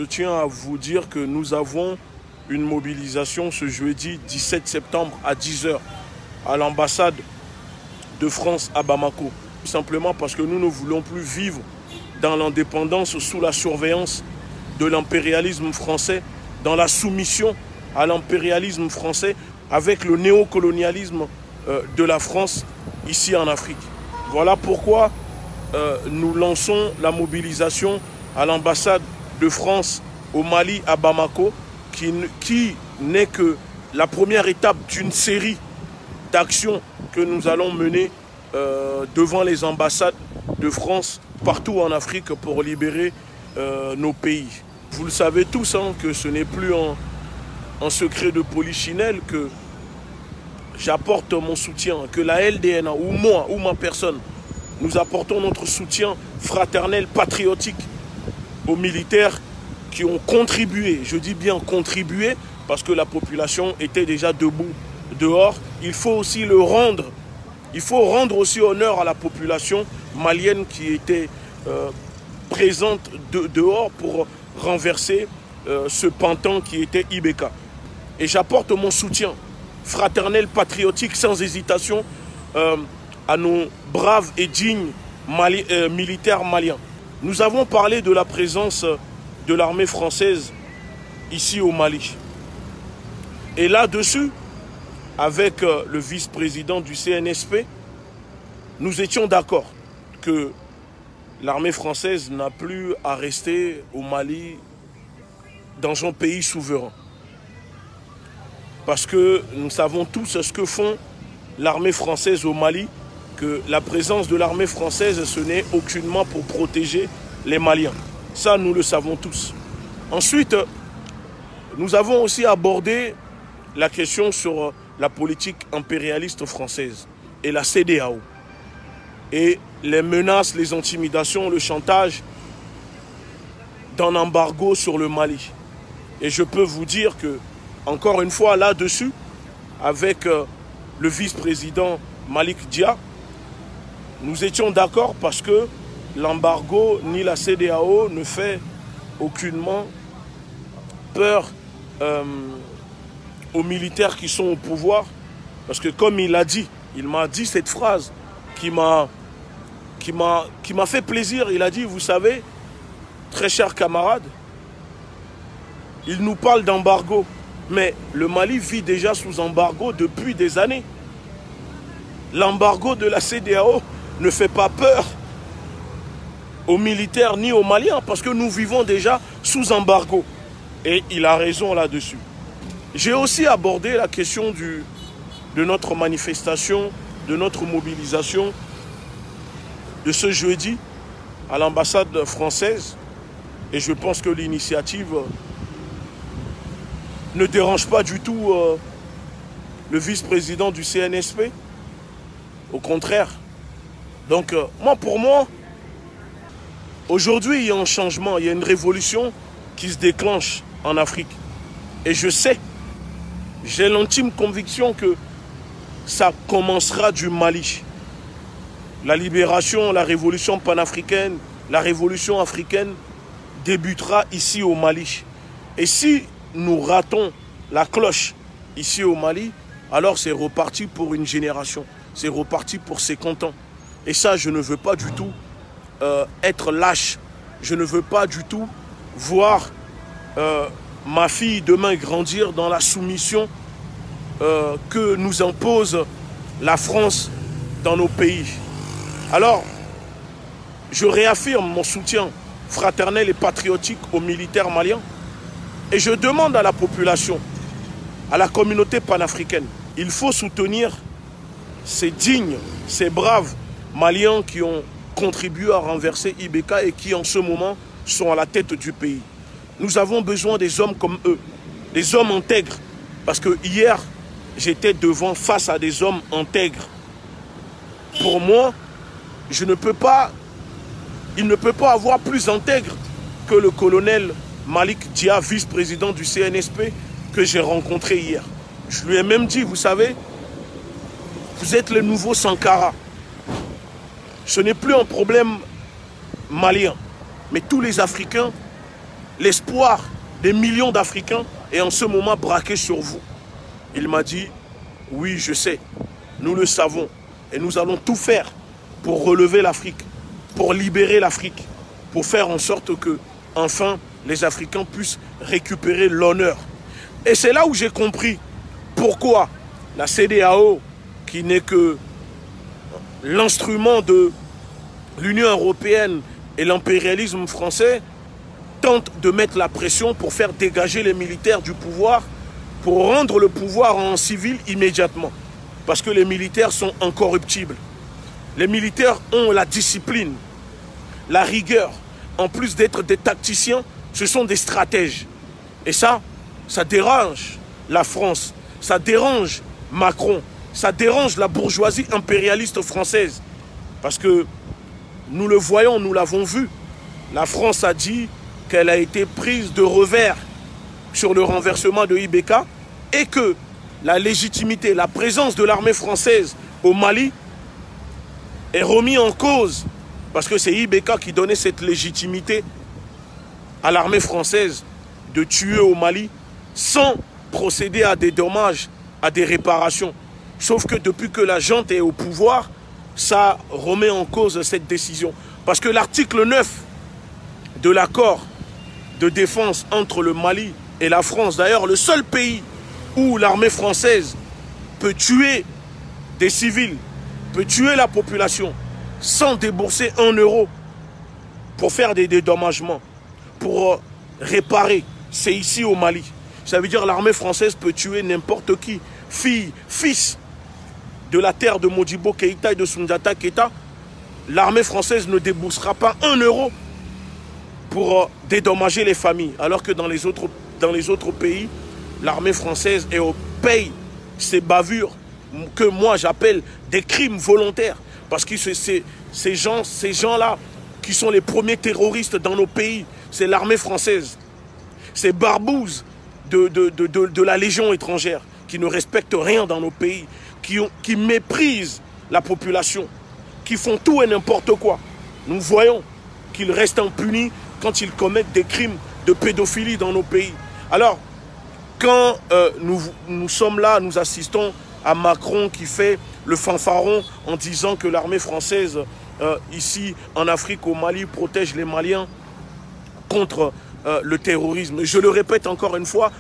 Je tiens à vous dire que nous avons une mobilisation ce jeudi 17 septembre à 10 h à l'ambassade de France à Bamako. Tout simplement parce que nous ne voulons plus vivre dans l'indépendance sous la surveillance de l'impérialisme français, dans la soumission à l'impérialisme français avec le néocolonialisme de la France ici en Afrique. Voilà pourquoi nous lançons la mobilisation à l'ambassade de France au Mali, à Bamako, qui n'est que la première étape d'une série d'actions que nous allons mener devant les ambassades de France partout en Afrique pour libérer nos pays. Vous le savez tous hein, que ce n'est plus en secret de polichinelle que j'apporte mon soutien, que la LDNA ou moi ou ma personne, nous apportons notre soutien fraternel, patriotique aux militaires qui ont contribué, je dis bien contribué, parce que la population était déjà debout dehors. Il faut aussi le rendre, il faut rendre aussi honneur à la population malienne qui était présente dehors pour renverser ce pantin qui était Ibeka. Et j'apporte mon soutien fraternel, patriotique, sans hésitation, à nos braves et dignes militaires maliens. Nous avons parlé de la présence de l'armée française ici au Mali. Et là-dessus, avec le vice-président du CNSP, nous étions d'accord que l'armée française n'a plus à rester au Mali dans un pays souverain. Parce que nous savons tous ce que font l'armée française au Mali, que la présence de l'armée française, ce n'est aucunement pour protéger les Maliens. Ça, nous le savons tous. Ensuite, nous avons aussi abordé la question sur la politique impérialiste française et la CEDEAO. Et les menaces, les intimidations, le chantage d'un embargo sur le Mali. Et je peux vous dire que, encore une fois, là-dessus, avec le vice-président Malick Dia, nous étions d'accord parce que l'embargo ni la CEDEAO ne fait aucunement peur aux militaires qui sont au pouvoir. Parce que comme il a dit, il m'a dit cette phrase qui m'a fait plaisir. Il a dit, vous savez, très chers camarades, il nous parle d'embargo. Mais le Mali vit déjà sous embargo depuis des années. L'embargo de la CEDEAO ne fait pas peur aux militaires ni aux Maliens parce que nous vivons déjà sous embargo. Et il a raison là-dessus. J'ai aussi abordé la question de notre manifestation, de notre mobilisation de ce jeudi à l'ambassade française. Et je pense que l'initiative ne dérange pas du tout le vice-président du CNSP. Au contraire. Donc, pour moi, aujourd'hui, il y a un changement, il y a une révolution qui se déclenche en Afrique. Et je sais, j'ai l'intime conviction que ça commencera du Mali. La libération, la révolution panafricaine, la révolution africaine débutera ici au Mali. Et si nous ratons la cloche ici au Mali, alors c'est reparti pour une génération. C'est reparti pour 50 ans. Et ça, je ne veux pas du tout être lâche. Je ne veux pas du tout voir ma fille demain grandir dans la soumission que nous impose la France dans nos pays. Alors, je réaffirme mon soutien fraternel et patriotique aux militaires maliens. Et je demande à la population, à la communauté panafricaine, il faut soutenir ces dignes, ces braves Maliens qui ont contribué à renverser Ibeka et qui en ce moment sont à la tête du pays. Nous avons besoin des hommes comme eux, des hommes intègres. Parce que hier, j'étais face à des hommes intègres. Pour moi, il ne peut pas avoir plus intègre que le colonel Malick Dia, vice-président du CNSP, que j'ai rencontré hier. Je lui ai même dit, vous savez, vous êtes le nouveau Sankara. Ce n'est plus un problème malien, mais tous les Africains l'espoir des millions d'Africains est en ce moment braqué sur vous. Il m'a dit, oui, je sais, nous le savons, et nous allons tout faire pour relever l'Afrique, pour libérer l'Afrique, pour faire en sorte que, enfin, les Africains puissent récupérer l'honneur. Et c'est là où j'ai compris pourquoi la CEDEAO, qui n'est que l'instrument de l'Union européenne et l'impérialisme français, tente de mettre la pression pour faire dégager les militaires du pouvoir, pour rendre le pouvoir en civil immédiatement. Parce que les militaires sont incorruptibles. Les militaires ont la discipline, la rigueur. En plus d'être des tacticiens, ce sont des stratèges. Et ça dérange la France, ça dérange Macron, ça dérange la bourgeoisie impérialiste française. Parce que nous le voyons, nous l'avons vu. La France a dit qu'elle a été prise de revers sur le renversement de IBK et que la légitimité, la présence de l'armée française au Mali est remise en cause. Parce que c'est IBK qui donnait cette légitimité à l'armée française de tuer au Mali sans procéder à des dommages, à des réparations. Sauf que depuis que la junte est au pouvoir, ça remet en cause cette décision. Parce que l'article 9 de l'accord de défense entre le Mali et la France, d'ailleurs le seul pays où l'armée française peut tuer des civils, peut tuer la population sans débourser 1 euro pour faire des dédommagements, pour réparer, c'est ici au Mali. Ça veut dire l'armée française peut tuer n'importe qui, fille, fils de la terre de Modibo Keïta et de Soundiata Keïta. L'armée française ne déboursera pas 1 euro pour dédommager les familles. Alors que dans les autres pays, l'armée française paye ces bavures que moi j'appelle des crimes volontaires. Parce que ces gens-là qui sont les premiers terroristes dans nos pays, c'est l'armée française. Ces barbouzes de la Légion étrangère qui ne respectent rien dans nos pays, qui méprisent la population, qui font tout et n'importe quoi. Nous voyons qu'ils restent impunis quand ils commettent des crimes de pédophilie dans nos pays. Alors, quand nous sommes là, nous assistons à Macron qui fait le fanfaron en disant que l'armée française, ici en Afrique, au Mali, protège les Maliens contre le terrorisme. Et je le répète encore une fois,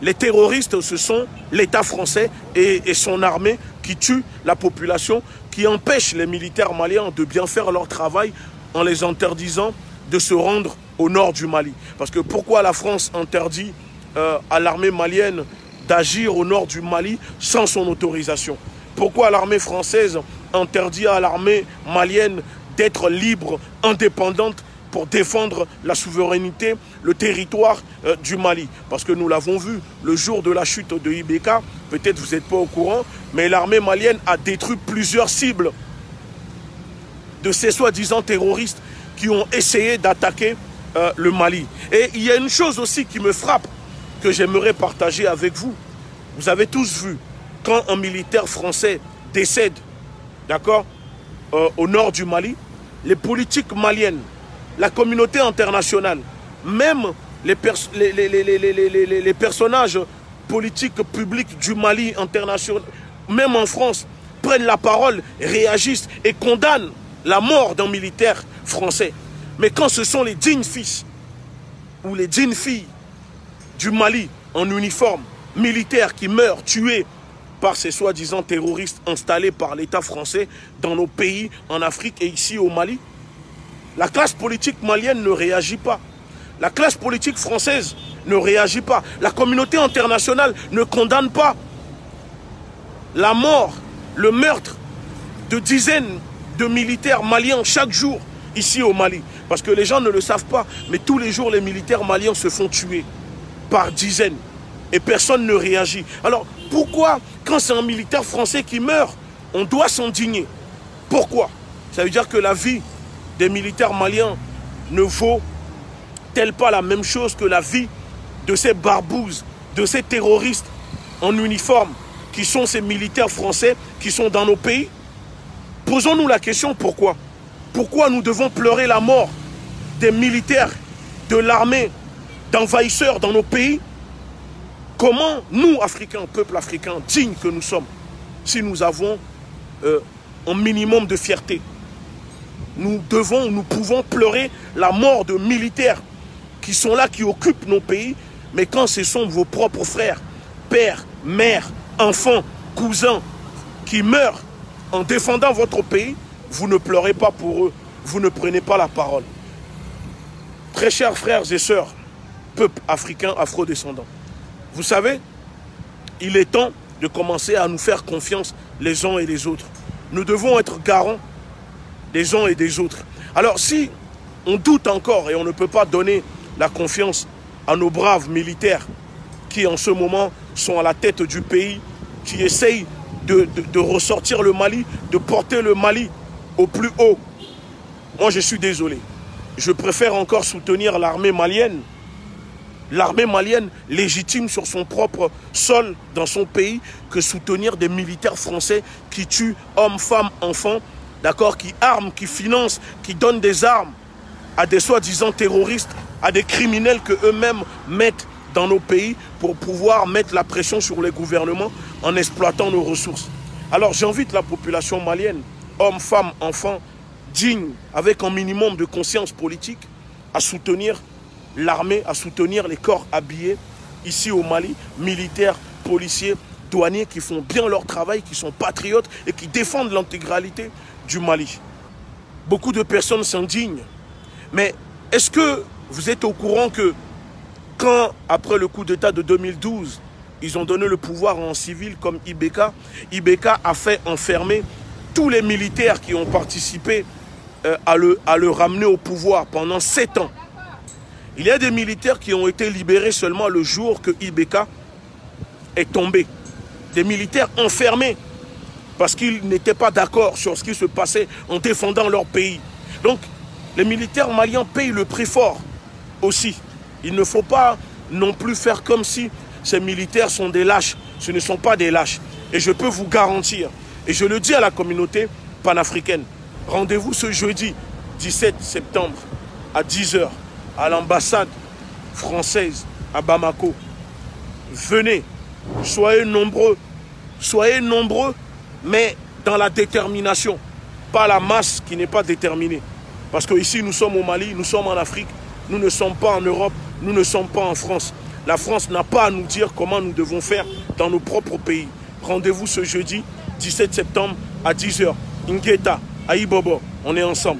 les terroristes, ce sont l'État français et son armée qui tuent la population, qui empêchent les militaires maliens de bien faire leur travail en les interdisant de se rendre au nord du Mali. Parce que pourquoi la France interdit à l'armée malienne d'agir au nord du Mali sans son autorisation? Pourquoi l'armée française interdit à l'armée malienne d'être libre, indépendante, pour défendre la souveraineté, le territoire du Mali? Parce que nous l'avons vu, le jour de la chute de IBK, peut-être vous n'êtes pas au courant, mais l'armée malienne a détruit plusieurs cibles de ces soi-disant terroristes qui ont essayé d'attaquer le Mali. Et il y a une chose aussi qui me frappe, que j'aimerais partager avec vous. Vous avez tous vu, quand un militaire français décède, d'accord, au nord du Mali, les politiques maliennes, la communauté internationale, même les personnages politiques publics du Mali international, même en France, prennent la parole, réagissent et condamnent la mort d'un militaire français. Mais quand ce sont les dignes fils ou les dignes filles du Mali en uniforme militaire qui meurent tués par ces soi-disant terroristes installés par l'État français dans nos pays, en Afrique et ici au Mali, la classe politique malienne ne réagit pas. La classe politique française ne réagit pas. La communauté internationale ne condamne pas la mort, le meurtre de dizaines de militaires maliens chaque jour ici au Mali. Parce que les gens ne le savent pas, mais tous les jours les militaires maliens se font tuer par dizaines et personne ne réagit. Alors pourquoi, quand c'est un militaire français qui meurt, on doit s'indigner? Pourquoi? Ça veut dire que la vie des militaires maliens ne vaut-elle pas la même chose que la vie de ces barbouzes, de ces terroristes en uniforme qui sont ces militaires français qui sont dans nos pays? Posons-nous la question, pourquoi? Pourquoi nous devons pleurer la mort des militaires de l'armée d'envahisseurs dans nos pays, comment nous, Africains, peuple africain, dignes que nous sommes, si nous avons un minimum de fierté, nous pouvons pleurer la mort de militaires qui sont là, qui occupent nos pays, mais quand ce sont vos propres frères, pères, mères, enfants, cousins, qui meurent en défendant votre pays, vous ne pleurez pas pour eux, vous ne prenez pas la parole. Très chers frères et sœurs, peuple africain afro-descendant, vous savez, il est temps de commencer à nous faire confiance les uns et les autres. Nous devons être garants des uns et des autres. Alors si on doute encore et on ne peut pas donner la confiance à nos braves militaires qui en ce moment sont à la tête du pays, qui essayent de ressortir le Mali, de porter le Mali au plus haut, moi je suis désolé. Je préfère encore soutenir l'armée malienne. L'armée malienne légitime sur son propre sol, dans son pays, que soutenir des militaires français qui tuent hommes, femmes, enfants, d'accord, qui arment, qui financent, qui donnent des armes à des soi-disant terroristes, à des criminels que eux-mêmes mettent dans nos pays pour pouvoir mettre la pression sur les gouvernements en exploitant nos ressources. Alors j'invite la population malienne, hommes, femmes, enfants, dignes, avec un minimum de conscience politique, à soutenir l'armée, à soutenir les corps habillés ici au Mali, militaires, policiers, douaniers qui font bien leur travail, qui sont patriotes et qui défendent l'intégralité du Mali. Beaucoup de personnes s'indignent. Mais est-ce que vous êtes au courant que quand, après le coup d'État de 2012, ils ont donné le pouvoir à un civil comme Ibeka, Ibeka a fait enfermer tous les militaires qui ont participé à le ramener au pouvoir pendant 7 ans. Il y a des militaires qui ont été libérés seulement le jour que Ibeka est tombé. Des militaires enfermés parce qu'ils n'étaient pas d'accord sur ce qui se passait en défendant leur pays. Donc, les militaires maliens payent le prix fort aussi. Il ne faut pas non plus faire comme si ces militaires sont des lâches. Ce ne sont pas des lâches. Et je peux vous garantir, et je le dis à la communauté panafricaine, rendez-vous ce jeudi 17 septembre à 10 h à l'ambassade française à Bamako. Venez, soyez nombreux, mais dans la détermination, pas la masse qui n'est pas déterminée. Parce qu'ici, nous sommes au Mali, nous sommes en Afrique, nous ne sommes pas en Europe, nous ne sommes pas en France. La France n'a pas à nous dire comment nous devons faire dans nos propres pays. Rendez-vous ce jeudi 17 septembre à 10 h. Ingeta, à Ibobo, on est ensemble.